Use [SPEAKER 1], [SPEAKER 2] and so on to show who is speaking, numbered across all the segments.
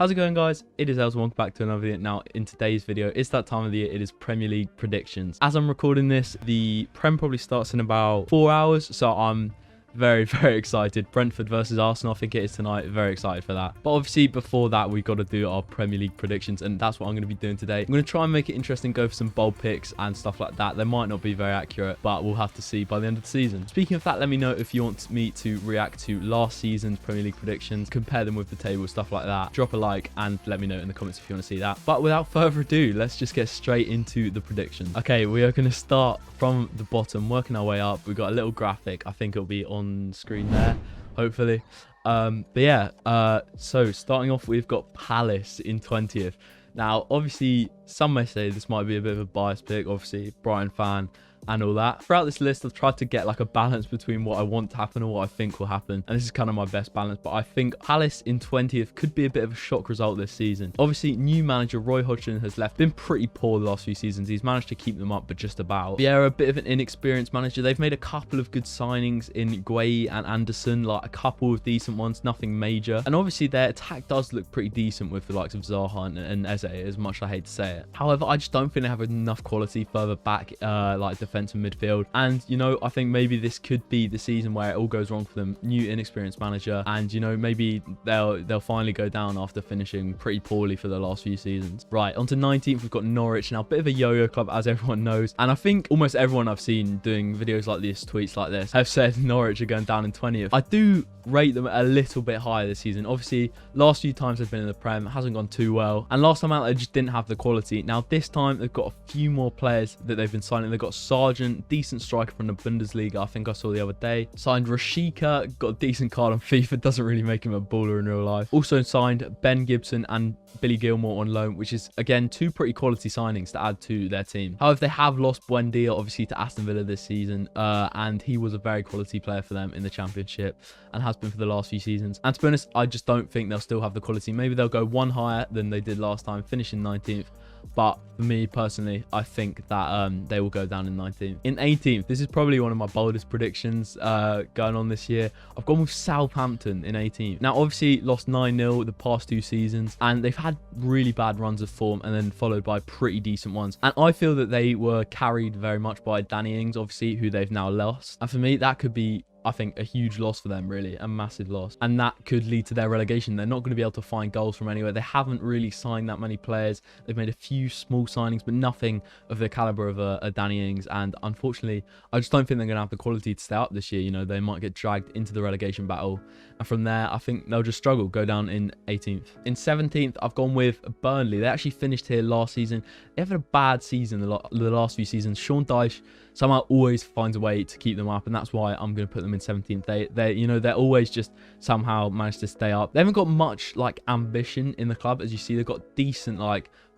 [SPEAKER 1] How's it going, guys? It is Els. Welcome back to another video. Now, in today's video, it's that time of the year. It is Premier League predictions. As I'm recording this, the Prem probably starts in about 4 hours, so I'm very excited. Brentford versus Arsenal, I think it is tonight. Very excited for that. But obviously, before that, we've got to do our Premier League predictions, and that's what I'm going to be doing today. I'm going to try and make it interesting, go for some bold picks and stuff like that. They might not be very accurate, but we'll have to see by the end of the season. Speaking of that, let me know if you want me to react to last season's Premier League predictions, compare them with the table, stuff like that. Drop a like and let me know in the comments if you want to see that. But without further ado, let's just get straight into the predictions. Okay, we are going to start from the bottom, working our way up. We've got a little graphic. I think it'll be on screen there, hopefully. But yeah, so starting off, we've got Palace in 20th. Now, obviously, some may say this might be a bit of a biased pick, obviously, Brighton fan and all that. Throughout this list, I've tried to get like a balance between what I want to happen and what I think will happen. And this is kind of my best balance. But I think Palace in 20th could be a bit of a shock result this season. Obviously, new manager Roy Hodgson has left. Been pretty poor the last few seasons. He's managed to keep them up, but just about. Yeah, a bit of an inexperienced manager. They've made a couple of good signings in Gueye and Anderson, like a couple of decent ones, nothing major. And obviously, their attack does look pretty decent with the likes of Zaha and Eze, as much as I hate to say it. However, I just don't think they have enough quality further back, like defensive midfield. And you know, I think maybe this could be the season where it all goes wrong for them. New inexperienced manager, and you know, maybe they'll finally go down after finishing pretty poorly for the last few seasons. Right, on to 19th, we've got Norwich. Now, a bit of a yo-yo club, as everyone knows, and I think almost everyone I've seen doing videos like this, tweets like this, have said Norwich are going down in 20th. I do rate them a little bit higher this season. Obviously, last few times they've been in the Prem, it hasn't gone too well, and last time out they just didn't have the quality. Now this time they've got a few more players that they've been signing. They've got Sargent, decent striker from the Bundesliga, I think I saw the other day. Signed Rashika, got a decent card on FIFA, doesn't really make him a baller in real life. Also signed Ben Gibson and Billy Gilmore on loan, which is again two pretty quality signings to add to their team. However, they have lost Buendia obviously to Aston Villa this season, and he was a very quality player for them in the Championship and has been for the last few seasons. And to be honest, I just don't think they'll still have the quality. Maybe they'll go one higher than they did last time, finishing 19th. But for me personally, I think that they will go down in 19th. In 18th, this is probably one of my boldest predictions going on this year. I've gone with Southampton in 18th. Now, obviously, lost 9-0 the past 2 seasons, and they've had really bad runs of form and then followed by pretty decent ones. And I feel that they were carried very much by Danny Ings, obviously, who they've now lost. And for me, that could be, I think, a huge loss for them, really, a massive loss. And that could lead to their relegation. They're not going to be able to find goals from anywhere. They haven't really signed that many players. They've made a few small signings, but nothing of the caliber of a Danny Ings. And unfortunately, I just don't think they're going to have the quality to stay up this year. You know, they might get dragged into the relegation battle. And from there, I think they'll just struggle, go down in 18th. In 17th, I've gone with Burnley. They actually finished here last season. They've had a bad season the last few seasons. Sean Dyche somehow always finds a way to keep them up, and that's why I'm going to put them in 17th. You know, they're always just somehow managed to stay up. They haven't got much like ambition in the club, as you see. They've got decent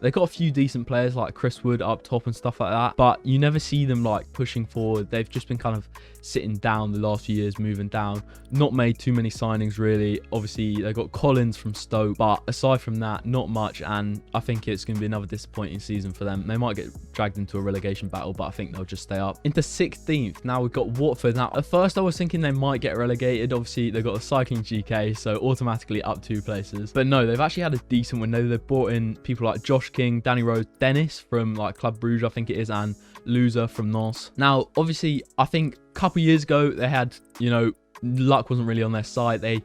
[SPEAKER 1] they've got a few decent players like Chris Wood up top and stuff like that, but you never see them like pushing forward. They've just been kind of sitting down the last few years, moving down. Not made too many signings really. Obviously, they got Collins from Stoke, but aside from that, not much. And I think it's going to be another disappointing season for them. They might get dragged into a relegation battle, but I think they'll just stay up. Into 16th, now we've got Watford. Now, at first I was thinking they might get relegated. Obviously, they've got a cycling GK, so automatically up 2 places. But no, they've actually had a decent window. They've brought in people like Josh King, Danny Rose, Dennis from like Club Bruges, I think it is, and Loser from Nantes. Now, obviously, I think a couple years ago they had, you know, luck wasn't really on their side. They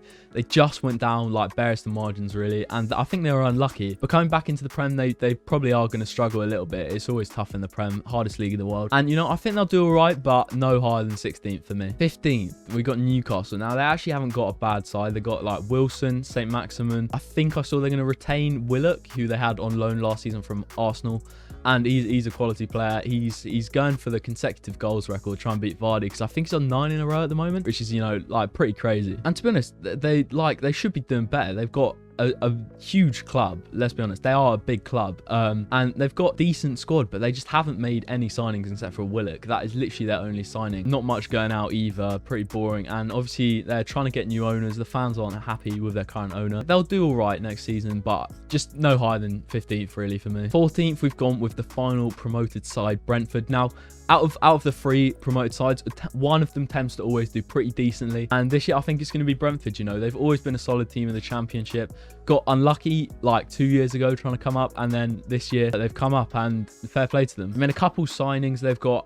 [SPEAKER 1] just went down like barest the margins really, and I think they were unlucky. But coming back into the Prem, they probably are going to struggle a little bit. It's always tough in the Prem, hardest league in the world. And you know, I think they'll do all right, but no higher than 16th for me. 15th, we got Newcastle. Now they actually haven't got a bad side. They got like Wilson, St. Maximin. I think I saw they're going to retain Willock, who they had on loan last season from Arsenal. And he's a quality player. He's going for the consecutive goals record, trying to beat Vardy, because I think he's on 9 in a row at the moment, which is, you know, like pretty crazy. And to be honest, they should be doing better. They've got a huge club, let's be honest. They are a big club, and they've got decent squad, but they just haven't made any signings except for Willock. That is literally their only signing. Not much going out either, pretty boring. And obviously they're trying to get new owners. The fans aren't happy with their current owner. They'll do all right next season, but just no higher than 15th really for me. 14th, we've gone with the final promoted side, Brentford. Now, out of the 3 promoted sides, one of them tends to always do pretty decently, and this year I think it's going to be Brentford. You know, they've always been a solid team in the Championship. got unlucky like 2 years ago trying to come up, and then this year they've come up, and fair play to them. I mean, a couple signings, they've got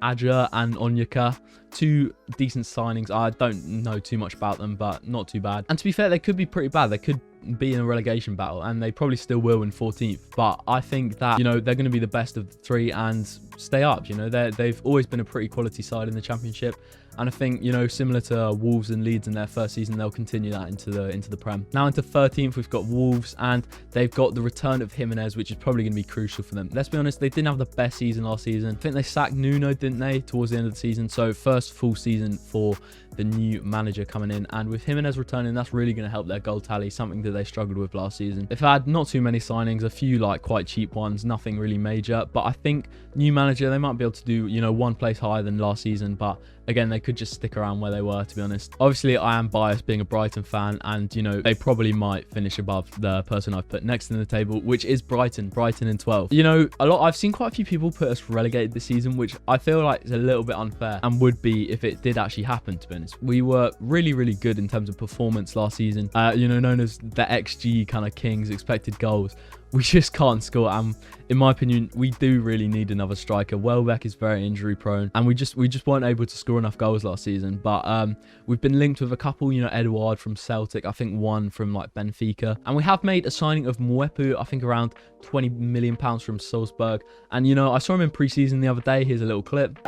[SPEAKER 1] Aja and Onyeka, 2 decent signings. I don't know too much about them, but not too bad. And to be fair, they could be pretty bad. They could be in a relegation battle, and they probably still will in 14th. But I think that, you know, they're going to be the best of the 3 and stay up. You know, they've always been a pretty quality side in the Championship. And I think, you know, similar to Wolves and Leeds in their first season, they'll continue that into the Prem. Now into 13th, we've got Wolves, and they've got the return of Jimenez, which is probably going to be crucial for them. Let's be honest, they didn't have the best season last season. I think they sacked Nuno, didn't they, towards the end of the season? So first full season for the new manager coming in, and with Jimenez returning, that's really going to help their goal tally, something that they struggled with last season. They've had not too many signings, a few like quite cheap ones, nothing really major, but I think new manager, they might be able to do, you know, 1 place higher than last season, but again, they could just stick around where they were, to be honest. Obviously, I am biased being a Brighton fan, and, you know, they probably might finish above the person I've put next in the table, which is Brighton in 12th. You know, I've seen quite a few people put us relegated this season, which I feel like is a little bit unfair, and would be if it did actually happen, to be honest. We were really, really good in terms of performance last season, you know, known as the XG kind of kings, expected goals. We just can't score, and in my opinion, we do really need another striker. Welbeck is very injury prone, and we just weren't able to score enough goals last season. But we've been linked with a couple, you know, Edouard from Celtic, I think 1 from like Benfica, and we have made a signing of Mwepu, I think around £20 million from Salzburg. And, you know, I saw him in pre-season the other day. Here's a little clip.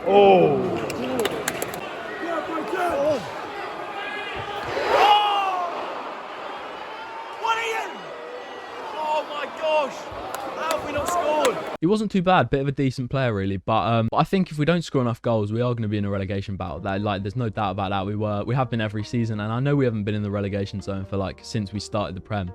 [SPEAKER 1] Oh. He wasn't too bad, bit of a decent player really, but I think if we don't score enough goals, we are going to be in a relegation battle. There's no doubt about that. We have been every season, and I know we haven't been in the relegation zone for like since we started the Prem.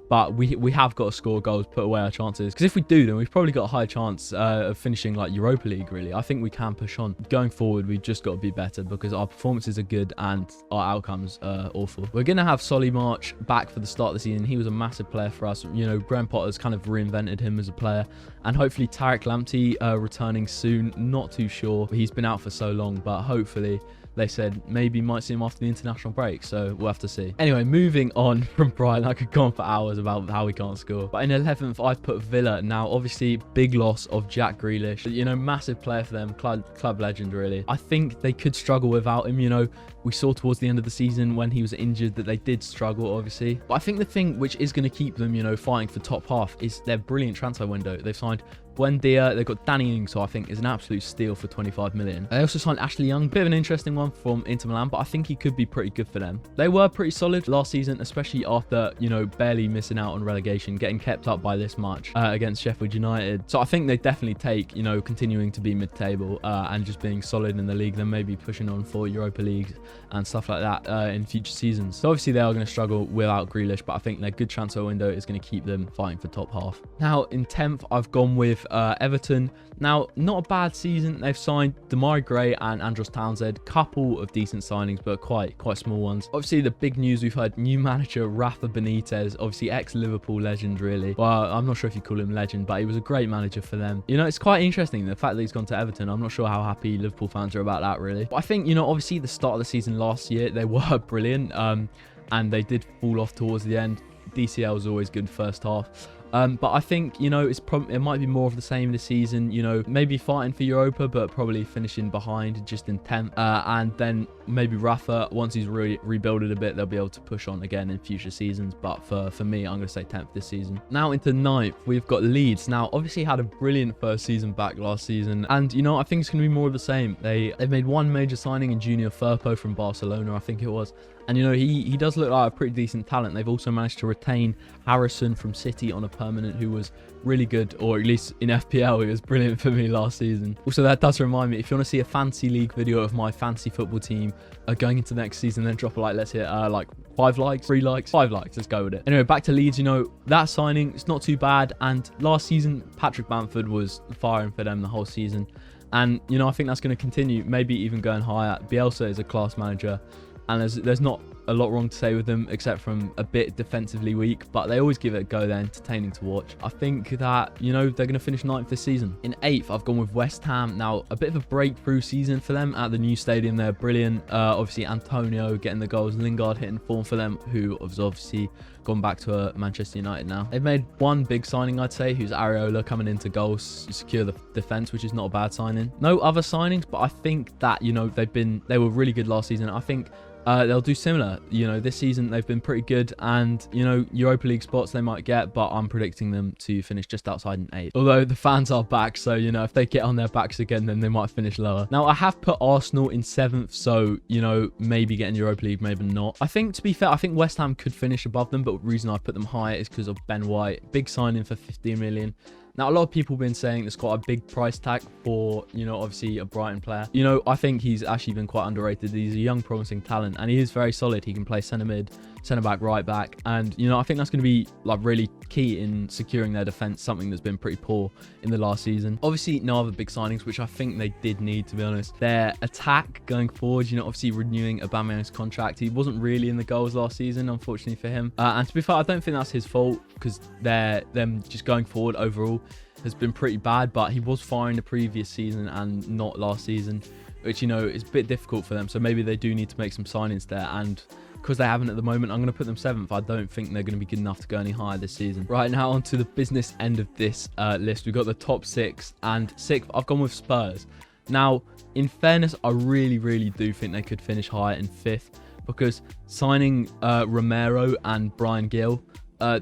[SPEAKER 1] But we have got to score goals, put away our chances. Because if we do, then we've probably got a high chance of finishing like Europa League, really. I think we can push on. Going forward, we've just got to be better because our performances are good and our outcomes are awful. We're going to have Solly March back for the start of the season. He was a massive player for us. You know, Graham Potter's kind of reinvented him as a player. And hopefully Tarek Lamptey returning soon. Not too sure. He's been out for so long, but hopefully... They said maybe might see him after the international break, so we'll have to see. Anyway, moving on from Brighton, I could go on for hours about how we can't score. But in 11th, I've put Villa. Now, obviously, big loss of Jack Grealish. You know, massive player for them, club legend, really. I think they could struggle without him, you know. We saw towards the end of the season when he was injured that they did struggle, obviously. But I think the thing which is going to keep them, you know, fighting for top half is their brilliant transfer window. They've signed Buendia, they've got Danny Ings, who I think is an absolute steal for 25 million. They also signed Ashley Young, bit of an interesting one from Inter Milan, but I think he could be pretty good for them. They were pretty solid last season, especially after, you know, barely missing out on relegation, getting kept up by this much against Sheffield United. So I think they definitely take, you know, continuing to be mid-table and just being solid in the league, then maybe pushing on for Europa League and stuff like that in future seasons. So obviously they are going to struggle without Grealish, but I think their good transfer window is going to keep them fighting for top half. Now in 10th, I've gone with Everton. Now, not a bad season. They've signed Damari Gray and Andros Townsend. Couple of decent signings, but quite small ones. Obviously, the big news we've heard, new manager Rafa Benitez, obviously ex-Liverpool legend, really. Well, I'm not sure if you call him legend, but he was a great manager for them. You know, it's quite interesting, the fact that he's gone to Everton. I'm not sure how happy Liverpool fans are about that, really. But I think, you know, obviously the start of the season last year, they were brilliant, and they did fall off towards the end. DCL was always good first half. But I think, you know, it might be more of the same this season, you know, maybe fighting for Europa, but probably finishing behind just in 10th. And then maybe Rafa, once he's rebuilded a bit, they'll be able to push on again in future seasons. But for me, I'm going to say 10th this season. Now into 9th, we've got Leeds. Now, obviously had a brilliant first season back last season. And, you know, I think it's going to be more of the same. They've made one major signing in Junior Firpo from Barcelona, I think it was. And, you know, he does look like a pretty decent talent. They've also managed to retain Harrison from City on a permanent, who was really good, or at least in FPL, he was brilliant for me last season. Also, that does remind me, if you want to see a fantasy league video of my fantasy football team going into next season, then drop a like. Let's hit like 5 likes, 3 likes, 5 likes. Let's go with it. Anyway, back to Leeds. You know, that signing, it's not too bad. And last season, Patrick Bamford was firing for them the whole season. And, you know, I think that's going to continue, maybe even going higher. Bielsa is a class manager. And there's not a lot wrong to say with them, except from a bit defensively weak, but they always give it a go. They're entertaining to watch. I think that, you know, they're going to finish 9th this season. In 8th, I've gone with West Ham. Now, a bit of a breakthrough season for them at the new stadium. They're brilliant. Obviously, Antonio getting the goals, Lingard hitting form for them, who has obviously gone back to Manchester United now. They've made one big signing, I'd say, who's Areola, coming into goals to secure the defense, which is not a bad signing. No other signings, but I think that, you know, they were really good last season. I think they'll do similar. You know, this season they've been pretty good, and, you know, Europa League spots they might get, but I'm predicting them to finish just outside in 8th. Although the fans are back, so, you know, if they get on their backs again, then they might finish lower. Now, I have put Arsenal in 7th, so, you know, maybe getting Europa League, maybe not. I think, to be fair, I think West Ham could finish above them, but the reason I put them higher is because of Ben White. Big signing for 15 million. Now, a lot of people have been saying it's got a big price tag for, you know, obviously a Brighton player. You know, I think he's actually been quite underrated. He's a young, promising talent, and he is very solid. He can play centre mid, centre back, right back. And, you know, I think that's going to be, like, really key in securing their defence, something that's been pretty poor in the last season. Obviously, no other big signings, which I think they did need, to be honest. Their attack going forward, you know, obviously renewing Aubameyang's contract. He wasn't really in the goals last season, unfortunately for him. And to be fair, I don't think that's his fault, because them just going forward overall has been pretty bad, but he was firing the previous season and not last season, which, you know, is a bit difficult for them. So maybe they do need to make some signings there, and because they haven't at the moment, I'm going to put them 7th. I don't think they're going to be good enough to go any higher this season. Right, now onto the business end of this list. We've got the top 6, and 6th, I've gone with Spurs. Now, in fairness, I really do think they could finish higher in 5th, because signing Romero and Brian Gill,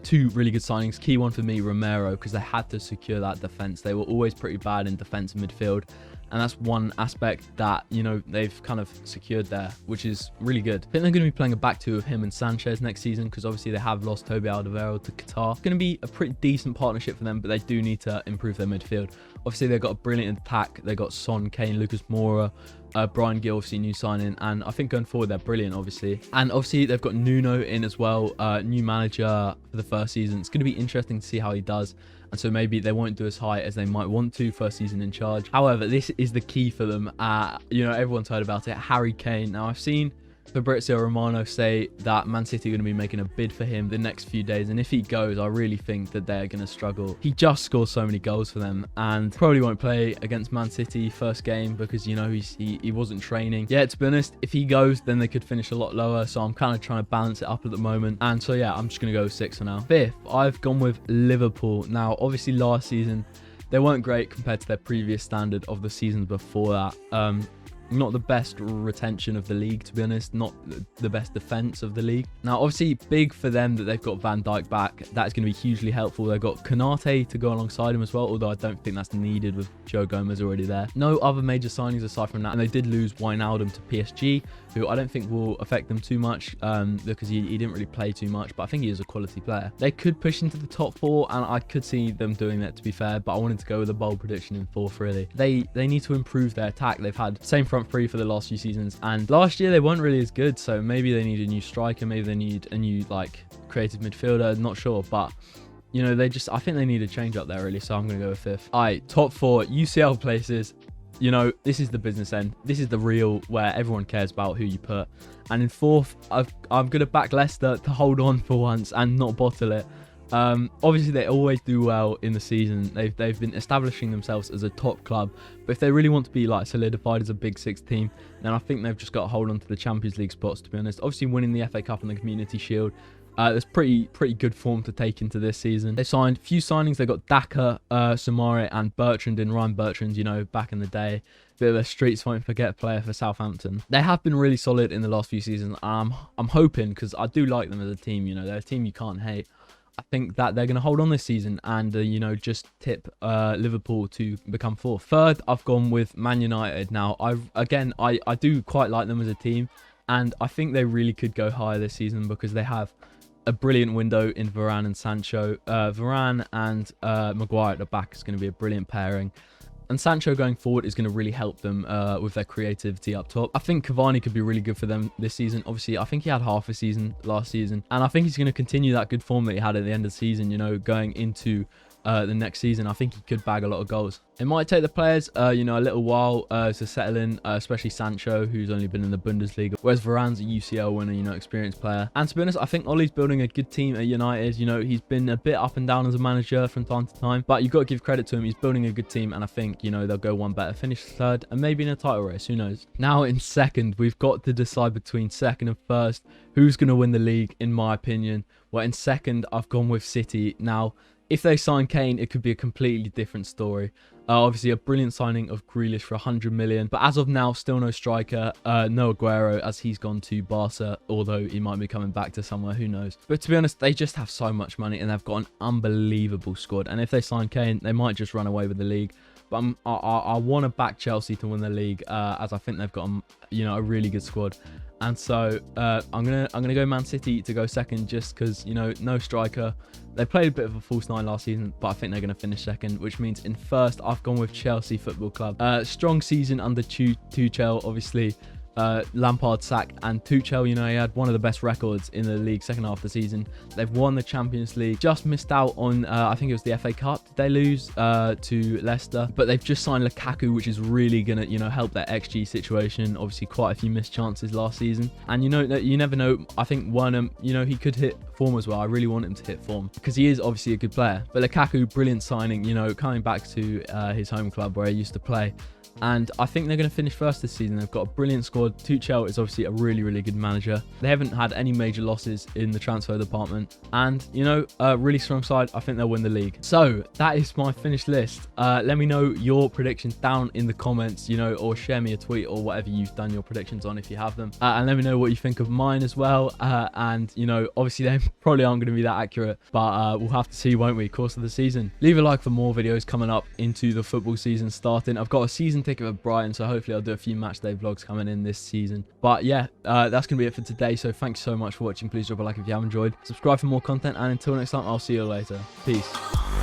[SPEAKER 1] 2 really good signings. Key one for me, Romero, because they had to secure that defense. They were always pretty bad in defense and midfield, and that's one aspect that, you know, they've kind of secured there, which is really good. I think they're going to be playing a back 2 of him and Sanchez next season, because obviously they have lost Toby Alderweireld to Qatar. It's going to be a pretty decent partnership for them, but they do need to improve their midfield. Obviously, they've got a brilliant attack. They've got Son, Kane, Lucas Moura, Brian Gill, obviously new signing, and I think going forward they're brilliant, obviously. And obviously they've got Nuno in as well, new manager for the first season. It's going to be interesting to see how he does, and so maybe they won't do as high as they might want to first season in charge. However, this is the key for them. You know, everyone's heard about it, Harry Kane. Now, I've seen Fabrizio Romano say that Man City are going to be making a bid for him the next few days, and if he goes, I really think that they're going to struggle. He just scores so many goals for them, and probably won't play against Man City first game because, you know, he wasn't training. Yeah, to be honest, if he goes, then they could finish a lot lower, so I'm kind of trying to balance it up at the moment. And so yeah, I'm just going to go 6 for now. 5th, I've gone with Liverpool. Now, obviously last season they weren't great compared to their previous standard of the seasons before that. Not the best retention of the league, to be honest. Not the best defense of the league. Now, obviously, big for them that they've got Van Dijk back. That's going to be hugely helpful. They've got Konate to go alongside him as well, although I don't think that's needed with Joe Gomez already there. No other major signings aside from that. And they did lose Wijnaldum to PSG, who I don't think will affect them too much because he didn't really play too much, but I think he is a quality player. They could push into the top 4, and I could see them doing that, to be fair, but I wanted to go with a bold prediction in 4th, really. They need to improve their attack. They've had same front 3 for the last few seasons, and last year they weren't really as good, so maybe they need a new striker, maybe they need a new, like, creative midfielder, not sure, but, you know, I think they need a change up there, really, so I'm going to go with 5th. Alright, top 4 UCL places. You know, this is the business end. This is the real where everyone cares about who you put. And in 4th, I'm going to back Leicester to hold on for once and not bottle it. Obviously, they always do well in the season. They've been establishing themselves as a top club. But if they really want to be, like, solidified as a Big Six team, then I think they've just got to hold on to the Champions League spots, to be honest. Obviously, winning the FA Cup and the Community Shield. There's pretty good form to take into this season. They signed a few signings. They got Daka, Samare, and Bertrand in. Ryan Bertrand, you know, back in the day, bit of a streets won't forget player for Southampton. They have been really solid in the last few seasons. I'm hoping, because I do like them as a team. You know, they're a team you can't hate. I think that they're going to hold on this season and, you know, just tip Liverpool to become 4th. 3rd, I've gone with Man United. Now, I do quite like them as a team, and I think they really could go higher this season because they have a brilliant window in Varane and Sancho. Varane and Maguire at the back is going to be a brilliant pairing. And Sancho going forward is going to really help them with their creativity up top. I think Cavani could be really good for them this season. Obviously, I think he had half a season last season. And I think he's going to continue that good form that he had at the end of the season, you know, going into the next season. I think he could bag a lot of goals. It might take the players, a little while to settle in, especially Sancho, who's only been in the Bundesliga, whereas Varane's a UCL winner, experienced player. And to be honest, I think Ollie's building a good team at United. He's been a bit up and down as a manager from time to time, but you've got to give credit to him. He's building a good team, and I think, they'll go one better, finish third, and maybe in a title race. Who knows? Now in second, we've got to decide between second and first. Who's going to win the league, in my opinion? Well, in second, I've gone with City. Now, if they sign Kane, it could be a completely different story. Obviously, a brilliant signing of Grealish for 100 million. But as of now, still no striker. No Aguero, as he's gone to Barca. Although he might be coming back to somewhere. Who knows? But to be honest, they just have so much money. And they've got an unbelievable squad. And if they sign Kane, they might just run away with the league. But I want to back Chelsea to win the league. As I think they've got, a really good squad. And so I'm gonna go Man City to go second, just because no striker. They played a bit of a false nine last season, but I think they're gonna finish second, which means in first I've gone with Chelsea Football Club. Strong season under Tuchel, obviously. Lampard sacked, and Tuchel, he had one of the best records in the league second half of the season. They've won the Champions League, just missed out on I think it was the FA Cup. Did they lose to Leicester? But they've just signed Lukaku, which is really gonna help their XG situation. Obviously quite a few missed chances last season, and you never know. I think one he could hit form as well. I really want him to hit form because he is obviously a good player. But Lukaku, brilliant signing, coming back to his home club where he used to play. And I think they're going to finish first this season. They've got a brilliant squad. Tuchel is obviously a really, really good manager. They haven't had any major losses in the transfer department. And, a really strong side. I think they'll win the league. So, that is my finished list. Let me know your predictions down in the comments, or share me a tweet or whatever you've done your predictions on if you have them. And let me know what you think of mine as well. And, obviously they probably aren't going to be that accurate. But we'll have to see, won't we, course of the season. Leave a like for more videos coming up into the football season starting. I've got a season ticket for Brighton, so hopefully I'll do a few match day vlogs coming in this season. But yeah, that's gonna be it for today. So thanks so much for watching. Please drop a like if you have enjoyed, subscribe for more content, and until next time, I'll see you later. Peace.